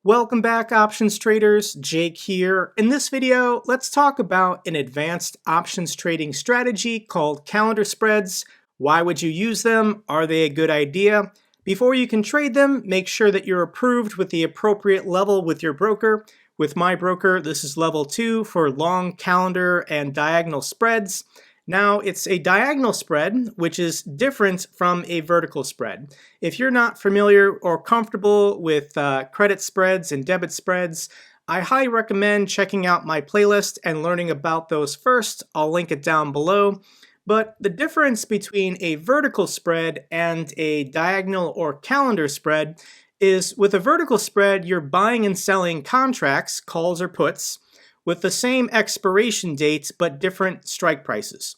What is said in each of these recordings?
Welcome back, options traders. Jake here. In this video, let's talk about an advanced options trading strategy called calendar spreads. Why would you use them? Are they a good idea? Before you can trade them, make sure that you're approved with the appropriate level with your broker. With my broker, this is level 2 for long calendar and diagonal spreads. Now, it's a diagonal spread, which is different from a vertical spread. If you're not familiar or comfortable with credit spreads and debit spreads, I highly recommend checking out my playlist and learning about those first. I'll link it down below. But the difference between a vertical spread and a diagonal or calendar spread is with a vertical spread, you're buying and selling contracts, calls or puts, with the same expiration dates but different strike prices.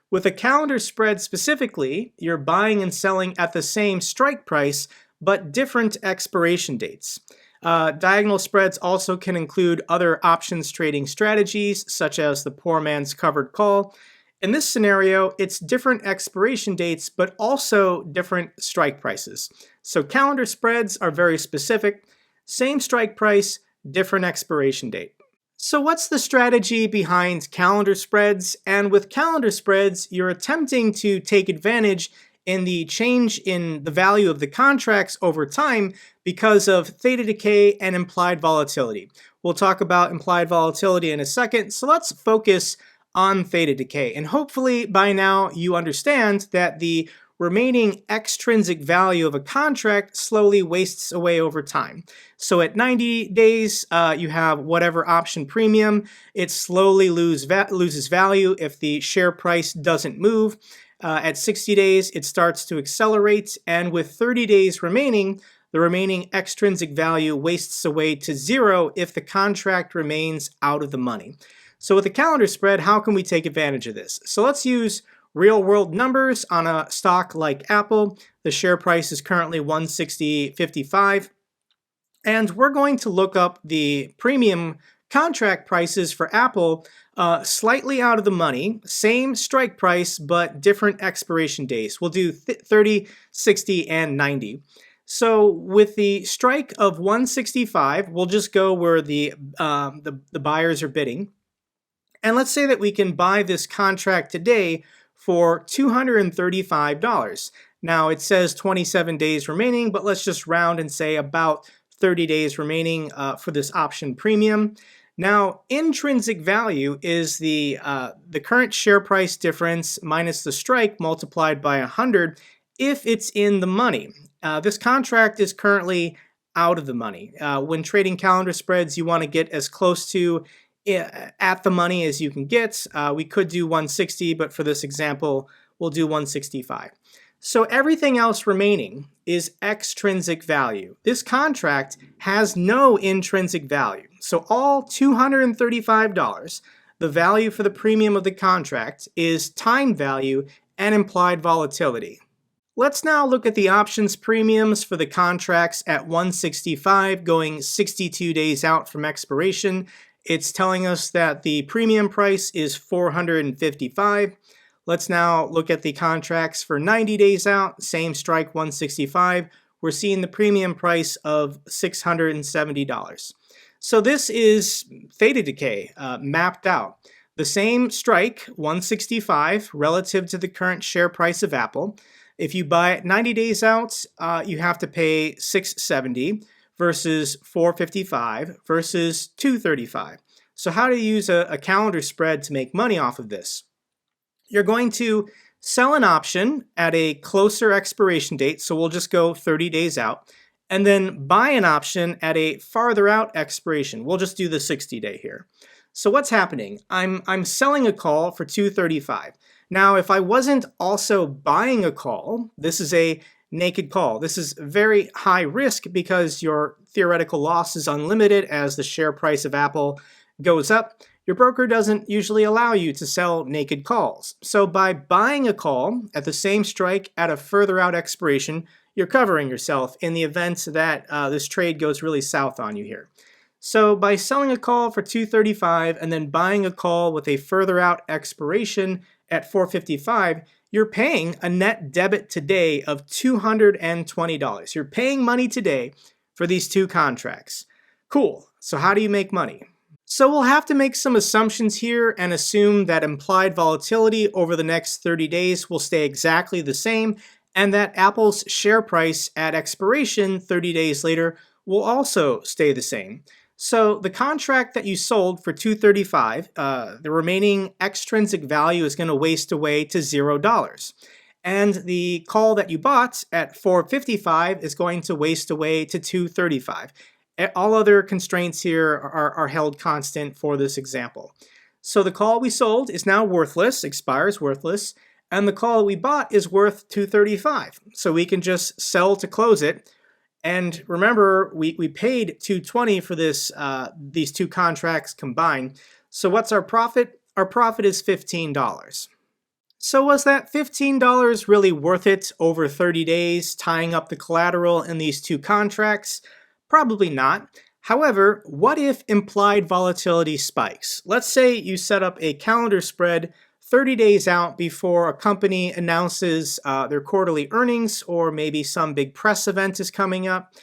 With a calendar spread specifically, you're buying and selling at the same strike price but different expiration dates. Diagonal spreads also can include other options trading strategies such as the poor man's covered call. In this scenario, it's different expiration dates but also different strike prices. So calendar spreads are very specific, same strike price, different expiration date. So what's the strategy behind calendar spreads? And with calendar spreads, you're attempting to take advantage in the change in the value of the contracts over time because of theta decay and implied volatility. We'll talk about implied volatility in a second, so let's focus on theta decay. And hopefully by now you understand that the remaining extrinsic value of a contract slowly wastes away over time. So at 90 days, you have whatever option premium. It slowly loses value if the share price doesn't move. At 60 days, it starts to accelerate. And with 30 days remaining, the remaining extrinsic value wastes away to zero if the contract remains out of the money. So with a calendar spread, how can we take advantage of this? So let's use real-world numbers on a stock like Apple. The share price is currently $160.55. And we're going to look up the premium contract prices for Apple slightly out of the money. Same strike price, but different expiration days. We'll do 30, 60, and 90. So with the strike of 165, we'll just go where the buyers are bidding. And let's say that we can buy this contract today for $235. Now it says 27 days remaining, but let's just round and say about 30 days remaining for this option premium. Now intrinsic value is the current share price difference minus the strike multiplied by 100 if it's in the money. This contract is currently out of the money. When trading calendar spreads, you want to get as close to at the money as you can get. We could do 160, but for this example, we'll do 165. So everything else remaining is extrinsic value. This contract has no intrinsic value. So all $235, the value for the premium of the contract is time value and implied volatility. Let's now look at the options premiums for the contracts at 165 going 62 days out from expiration. It's telling us that the premium price is $455. Let's now look at the contracts for 90 days out, same strike 165. We're seeing the premium price of $670. So this is theta decay mapped out. The same strike, 165, relative to the current share price of Apple. If you buy it 90 days out, you have to pay $670. Versus 455 versus 235. So how do you use a calendar spread to make money off of this? You're going to sell an option at a closer expiration date, so we'll just go 30 days out, and then buy an option at a farther out expiration. We'll just do the 60-day here. So what's happening? I'm selling a call for 235. Now, if I wasn't also buying a call, this is a naked call. This is very high risk because your theoretical loss is unlimited as the share price of Apple goes up. Your broker doesn't usually allow you to sell naked calls. So by buying a call at the same strike at a further out expiration, you're covering yourself in the event that this trade goes really south on you here. So by selling a call for $235 and then buying a call with a further out expiration at $455, you're paying a net debit today of $220. You're paying money today for these two contracts. Cool. So how do you make money? So we'll have to make some assumptions here and assume that implied volatility over the next 30 days will stay exactly the same and that Apple's share price at expiration 30 days later will also stay the same. So the contract that you sold for $235, the remaining extrinsic value is going to waste away to $0. And the call that you bought at $455 is going to waste away to $235. All other constraints here are held constant for this example. So the call we sold is now worthless, expires worthless, and the call we bought is worth $235. So we can just sell to close it. And remember, we paid $220 for this these two contracts combined. So what's our profit? Our profit is $15. So was that $15 really worth it over 30 days, tying up the collateral in these two contracts? Probably not. However, what if implied volatility spikes? Let's say you set up a calendar spread 30 days out before a company announces their quarterly earnings, or maybe some big press event is coming up.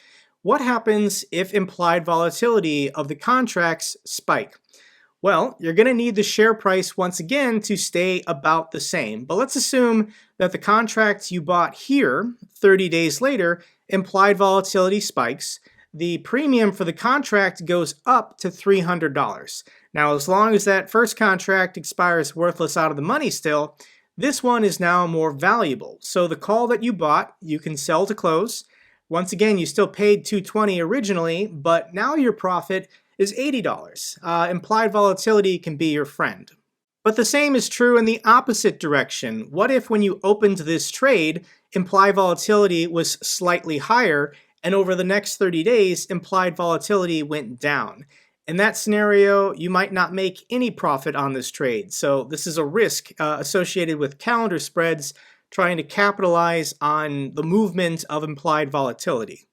What happens if implied volatility of the contracts spike? Well, you're going to need the share price once again to stay about the same. But let's assume that the contract you bought here 30 days later, implied volatility spikes. The premium for the contract goes up to $300. Now, as long as that first contract expires worthless out of the money still, this one is now more valuable. So the call that you bought, you can sell to close. Once again, you still paid $220 originally, but now your profit is $80. Implied volatility can be your friend. But the same is true in the opposite direction. What if when you opened this trade, implied volatility was slightly higher, and over the next 30 days, implied volatility went down? In that scenario, you might not make any profit on this trade. So this is a risk associated with calendar spreads trying to capitalize on the movement of implied volatility.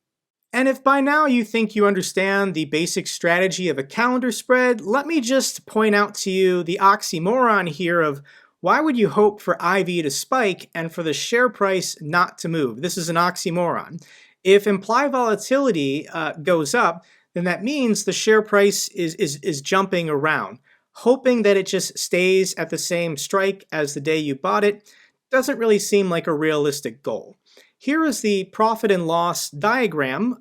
And if by now you think you understand the basic strategy of a calendar spread, let me just point out to you the oxymoron here of why would you hope for IV to spike and for the share price not to move? This is an oxymoron. If implied volatility goes up, then that means the share price is jumping around. Hoping that it just stays at the same strike as the day you bought it doesn't really seem like a realistic goal. Here is the profit and loss diagram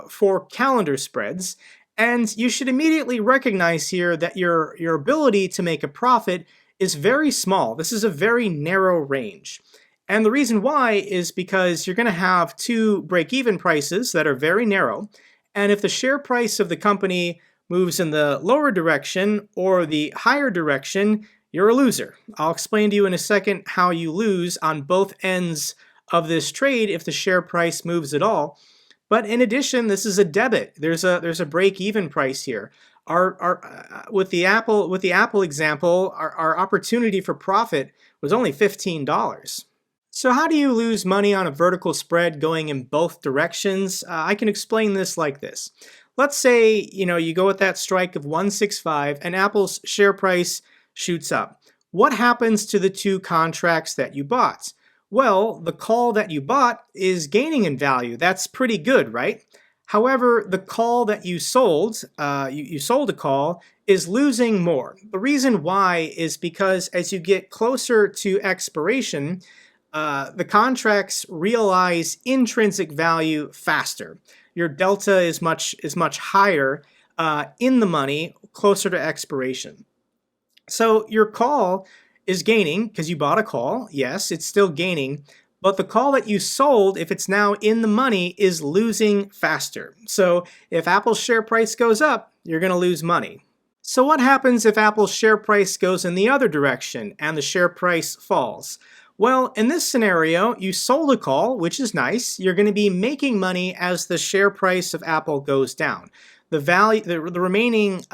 for calendar spreads, and you should immediately recognize here that your ability to make a profit is very small. This is a very narrow range. And the reason why is because you're going to have two break-even prices that are very narrow, and if the share price of the company moves in the lower direction or the higher direction, you're a loser. I'll explain to you in a second how you lose on both ends of this trade if the share price moves at all. But in addition, this is a debit. There's a break-even price here. With the Apple example, our opportunity for profit was only $15. So how do you lose money on a vertical spread going in both directions? I can explain this like this. Let's say you go with that strike of 165 and Apple's share price shoots up. What happens to the two contracts that you bought? Well, the call that you bought is gaining in value. That's pretty good, right? However, the call that you sold, you sold a call, is losing more. The reason why is because as you get closer to expiration, the contracts realize intrinsic value faster. Your delta is much higher in the money closer to expiration. So your call is gaining because you bought a call. Yes, it's still gaining. But the call that you sold, if it's now in the money, is losing faster. So if Apple's share price goes up, you're going to lose money. So what happens if Apple's share price goes in the other direction and the share price falls? Well, in this scenario, you sold a call, which is nice. You're going to be making money as the share price of Apple goes down. The remaining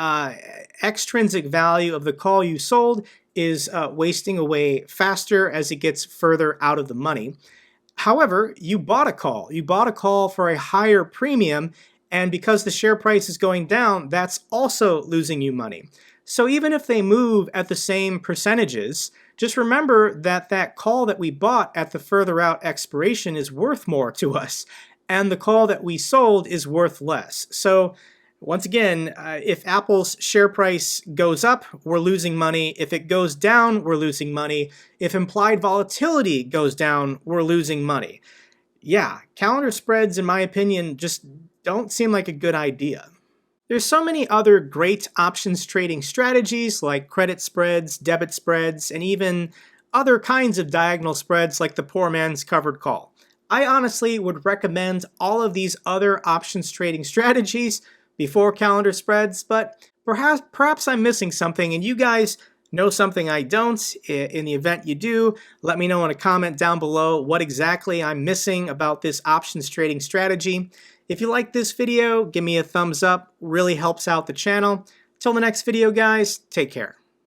extrinsic value of the call you sold is wasting away faster as it gets further out of the money. However, you bought a call. You bought a call for a higher premium, and because the share price is going down, that's also losing you money. So even if they move at the same percentages, just remember that that call that we bought at the further out expiration is worth more to us, and the call that we sold is worth less. So Once again, if Apple's share price goes up, we're losing money. If it goes down, we're losing money. If implied volatility goes down, we're losing money. Yeah, calendar spreads, in my opinion, just don't seem like a good idea. There's so many other great options trading strategies like credit spreads, debit spreads, and even other kinds of diagonal spreads like the poor man's covered call. I honestly would recommend all of these other options trading strategies before calendar spreads, but perhaps I'm missing something and you guys know something I don't. In the event you do, let me know in a comment down below what exactly I'm missing about this options trading strategy. If you like this video, give me a thumbs up, really helps out the channel. Till the next video, guys, take care.